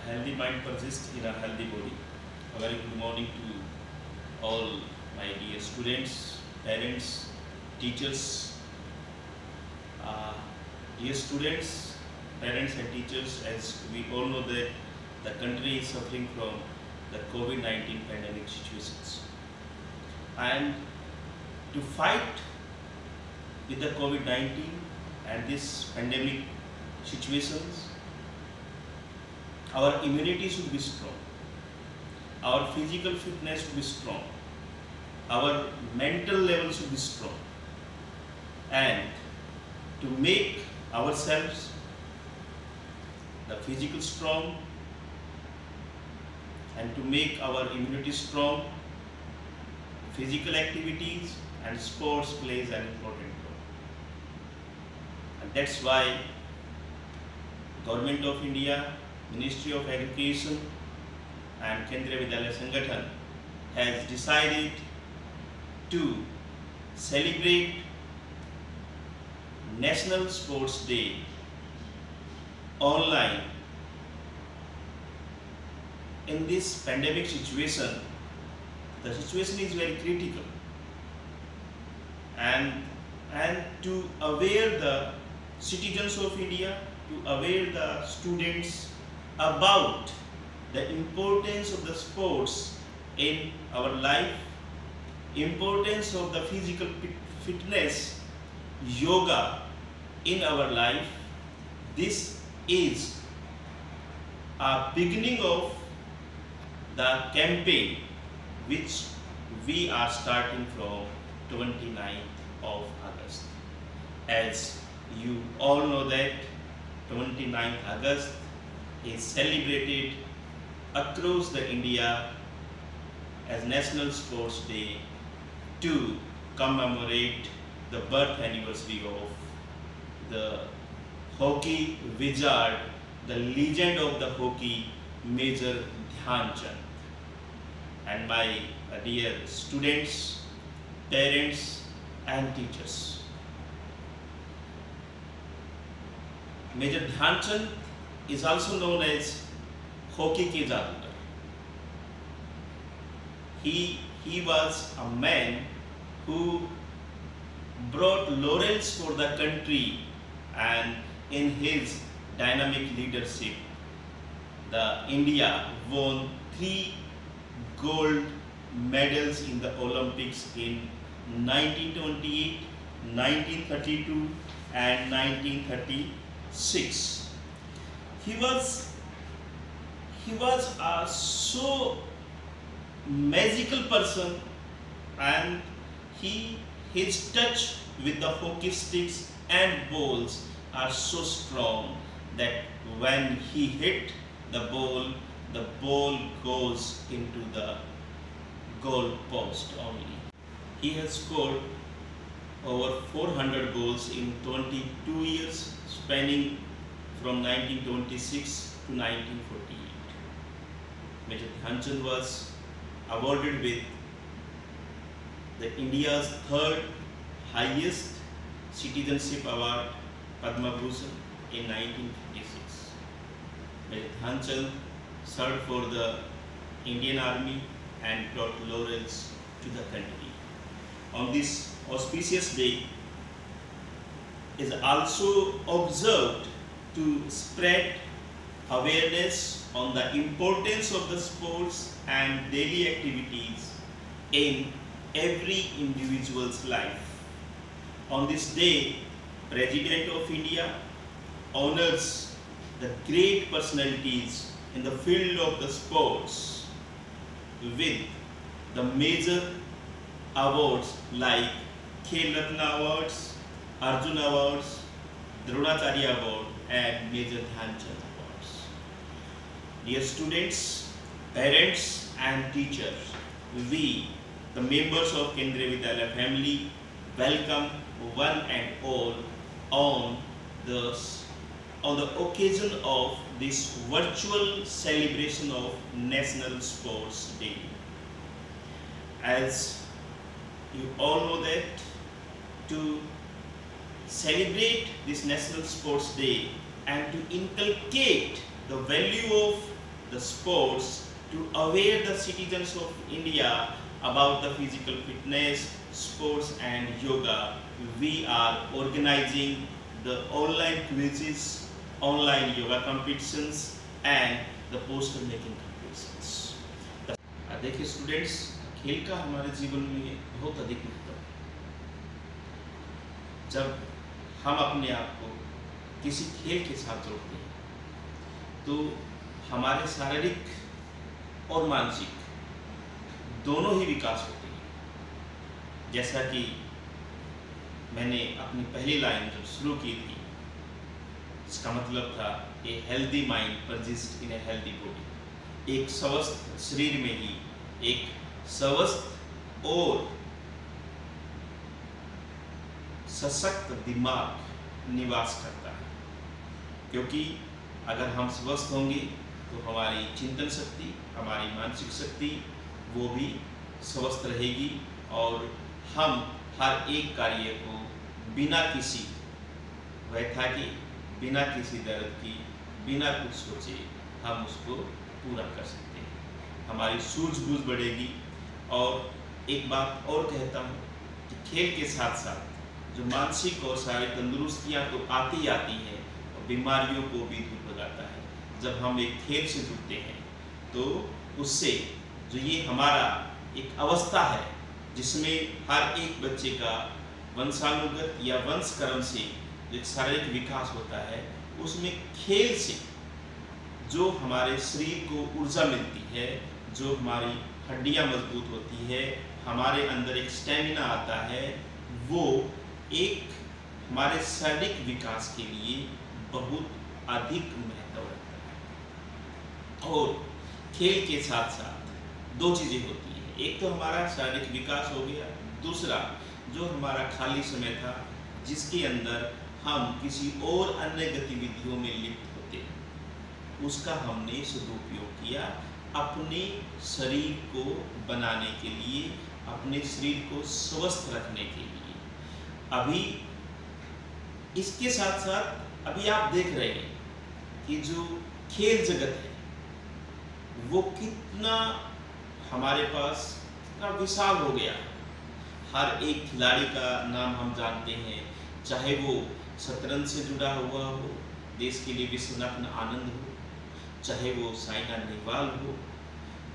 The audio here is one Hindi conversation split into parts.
healthy mind persists in a healthy body. A very good morning to all my dear students, parents, teachers. Uh, Dear students, parents and teachers, as we all know that the country is suffering from the COVID-19 pandemic situations. And to fight with the COVID-19 and this pandemic situations, our immunity should be strong, our physical fitness should be strong, our mental level should be strong, and to make ourselves the physical strong and to make our immunity strong, physical activities and sports plays an important role. And that's why Government of India, Ministry of Education and Kendriya Vidyalaya Sangathan has decided to celebrate National Sports Day online. In this pandemic situation, the situation is very critical, and to aware the citizens of India, to aware the students about the importance of the sports in our life, importance of the physical fitness, yoga in our life. This is a beginning of the campaign which we are starting from 29th of August. As you all know that 29th August is celebrated across the India as National Sports Day to commemorate the birth anniversary of the hockey wizard, the legend of the hockey, Major Dhyan Chand. And my dear students, parents and teachers, Major Dhyan Chand is also known as Hockey Ke Jadugar. He was a man who brought laurels for the country, and in his dynamic leadership, the India won 3 gold medals in the Olympics in 1928, 1932 and 1936. He was a so magical person, and his touch with the hockey sticks and balls are so strong that when he hit the ball goes into the goal post only. He has scored over 400 goals in 22 years, spanning from 1926 to 1948. Major Dhyan Chand was awarded with the India's 3rd highest citizenship award, Padma Bhushan, in 1956. Major Dhyan Chand served for the Indian Army and brought laurels to the country. On this auspicious day is also observed to spread awareness on the importance of the sports and daily activities in every individual's life. On this day, President of India honors the great personalities in the field of the sports with the major awards like Khel Ratna Awards, Arjuna Awards, Dronacharya Award and Major Dhyan Chand Awards. Dear students, parents and teachers, we, the members of Kendriya Vidyalaya family, welcome one and all on the occasion of this virtual celebration of National Sports Day. As you all know that to celebrate this National Sports Day and to inculcate the value of the sports to aware the citizens of India about the physical fitness, sports and yoga. We are organizing the online quizzes, online yoga competitions and the poster making competitions. देखिए स्टूडेंट्स, खेल का हमारे जीवन में बहुत अधिक महत्व है। जब हम अपने आप को किसी खेल के साथ जोड़ते हैं तो हमारे शारीरिक और मानसिक दोनों ही विकास होते हैं। जैसा कि मैंने अपनी पहली लाइन जब शुरू की थी, इसका मतलब था a healthy mind persist in a healthy body. एक स्वस्थ शरीर में ही एक स्वस्थ और सशक्त दिमाग निवास करता है, क्योंकि अगर हम स्वस्थ होंगे तो हमारी चिंतन शक्ति, हमारी मानसिक शक्ति वो भी स्वस्थ रहेगी और हम हर एक कार्य को बिना किसी व्यथा के, बिना किसी दर्द की, बिना कुछ सोचे हम उसको पूरा कर सकते हैं। हमारी सूझबूझ बढ़ेगी। और एक बात और कहता हूँ कि खेल के साथ साथ जो मानसिक और शारीरिक तंदुरुस्तियाँ तो आती हैं और बीमारियों को भी दूर भगाता है। जब हम एक खेल से जुड़ते हैं तो उससे जो ये हमारा एक अवस्था है जिसमें हर एक बच्चे का वंशानुगत या वंशक्रम से जो एक शारीरिक विकास होता है, उसमें खेल से जो हमारे शरीर को ऊर्जा मिलती है, जो हमारी हड्डियां मजबूत होती है, हमारे अंदर एक स्टेमिना आता है, वो एक हमारे शारीरिक विकास के लिए बहुत अधिक महत्व रखता है। और खेल के साथ साथ दो चीज़ें होती हैं, एक तो हमारा शारीरिक विकास हो गया, दूसरा जो हमारा खाली समय था जिसके अंदर हम किसी और अन्य गतिविधियों में लिप्त होते हैं, उसका हमने सदुपयोग किया अपने शरीर को बनाने के लिए, अपने शरीर को स्वस्थ रखने के लिए। अभी इसके साथ साथ अभी आप देख रहे हैं कि जो खेल जगत है वो कितना हमारे पास कितना विशाल हो गया। हर एक खिलाड़ी का नाम हम जानते हैं, चाहे वो शतरंज से जुड़ा हुआ हो, देश के लिए विश्वनाथन आनंद हो, चाहे वो साइना नेहवाल हो,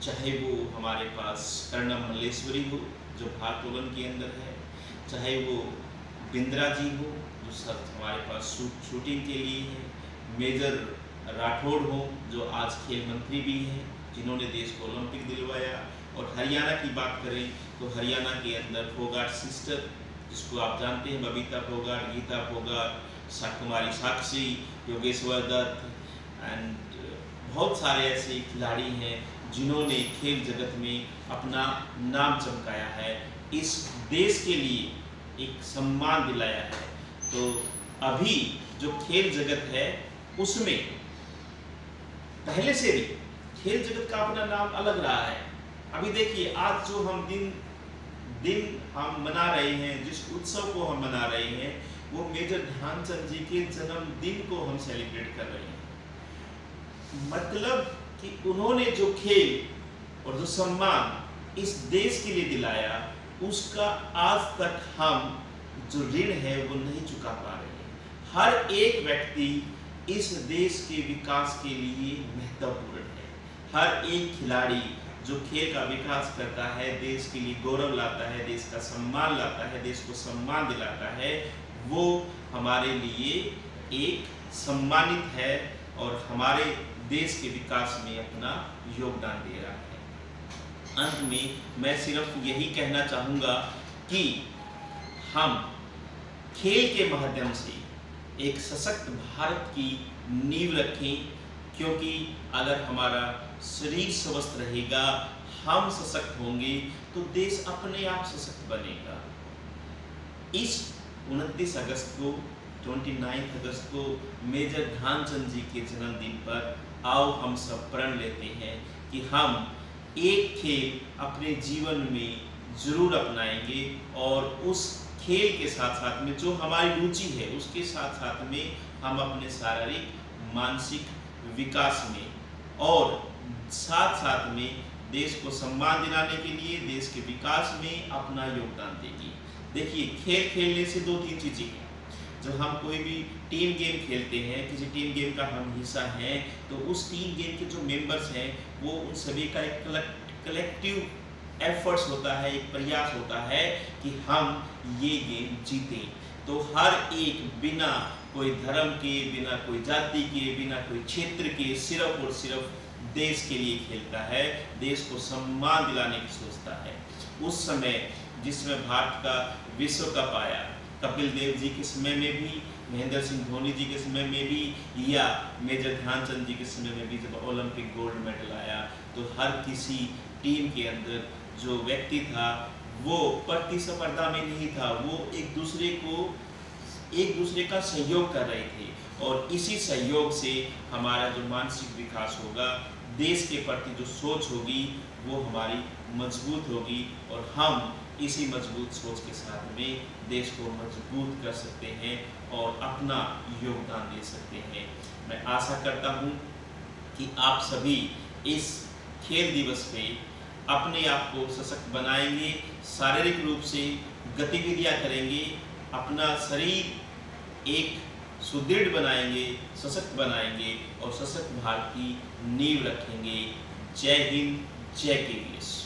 चाहे वो हमारे पास कर्णम मल्लेश्वरी हो जो भारोत्तोलन के अंदर है, चाहे वो बिंद्रा जी हो जो हमारे पास शूटिंग के लिए है, मेजर राठौड़ हो जो आज खेल मंत्री भी हैं, जिन्होंने देश को ओलंपिक दिलवाया। और हरियाणा की बात करें तो हरियाणा के अंदर फोगाट सिस्टर, जिसको आप जानते हैं, बबीता फोगाट, गीता फोगाट, कुमारी साक्षी, योगेश्वर दत्त एंड बहुत सारे ऐसे खिलाड़ी हैं जिन्होंने खेल जगत में अपना नाम चमकाया है, इस देश के लिए एक सम्मान दिलाया है। तो अभी जो खेल जगत है उसमें पहले से भी खेल जगत का अपना नाम अलग रहा है। अभी देखिए आज जो हम दिन हम मना रहे हैं, जिस उत्सव को हम मना रहे हैं, वो मेजर ध्यानचंद जी के जन्मदिन को हम सेलिब्रेट कर रहे हैं। मतलब कि उन्होंने जो खेल और जो सम्मान इस देश के लिए दिलाया, उसका आज तक हम जो ऋण है वो नहीं चुका पा रहे हैं। हर एक व्यक्ति इस देश के विकास के लिए महत्वपूर्ण है। हर एक खिलाड़ी जो खेल का विकास करता है, देश के लिए गौरव लाता है, देश का सम्मान लाता है, देश को सम्मान दिलाता है, वो हमारे लिए एक सम्मानित है और हमारे देश के विकास में अपना योगदान दे रहा है। अंत में मैं सिर्फ यही कहना चाहूँगा कि हम खेल के माध्यम से एक सशक्त भारत की नींव रखें, क्योंकि अगर हमारा शरीर स्वस्थ रहेगा, हम सशक्त होंगे, तो देश अपने आप सशक्त बनेगा। इस 29 अगस्त को 29 अगस्त को मेजर ध्यानचंद जी के जन्मदिन पर आओ हम सब प्रण लेते हैं कि हम एक खेल अपने जीवन में जरूर अपनाएंगे और उस खेल के साथ साथ में जो हमारी रुचि है उसके साथ साथ में हम अपने शारीरिक मानसिक विकास में और साथ साथ में देश को सम्मान दिलाने के लिए, देश के विकास में अपना योगदान देगी। देखिए, खेल खेलने से दो तीन चीज़ें हैं। जब हम कोई भी टीम गेम खेलते हैं, किसी टीम गेम का हम हिस्सा हैं, तो उस टीम गेम के जो मेंबर्स हैं वो उन सभी का एक कलेक्टिव एफर्ट्स होता है, एक प्रयास होता है कि हम ये गेम जीतें। तो हर एक बिना कोई धर्म के, बिना कोई जाति के, बिना कोई क्षेत्र के, सिर्फ और सिर्फ देश के लिए खेलता है, देश को सम्मान दिलाने की सोचता है। उस समय जिसमें भारत का विश्व कप आया, कपिल देव जी के समय में भी, महेंद्र सिंह धोनी जी के समय में भी, या मेजर ध्यानचंद जी के समय में भी, जब ओलंपिक गोल्ड मेडल आया, तो हर किसी टीम के अंदर जो व्यक्ति था वो प्रतिस्पर्धा में नहीं था, वो एक दूसरे का सहयोग कर रहे थे। और इसी सहयोग से हमारा जो मानसिक विकास होगा, देश के प्रति जो सोच होगी, वो हमारी मजबूत होगी, और हम इसी मजबूत सोच के साथ में देश को मजबूत कर सकते हैं और अपना योगदान दे सकते हैं। मैं आशा करता हूँ कि आप सभी इस खेल दिवस पे अपने आप को सशक्त बनाएंगे, शारीरिक रूप से गतिविधियाँ करेंगे, अपना शरीर एक सुदृढ़ बनाएंगे, सशक्त बनाएंगे और सशक्त भारत की नींव रखेंगे। जय हिंद, जय केवीएस।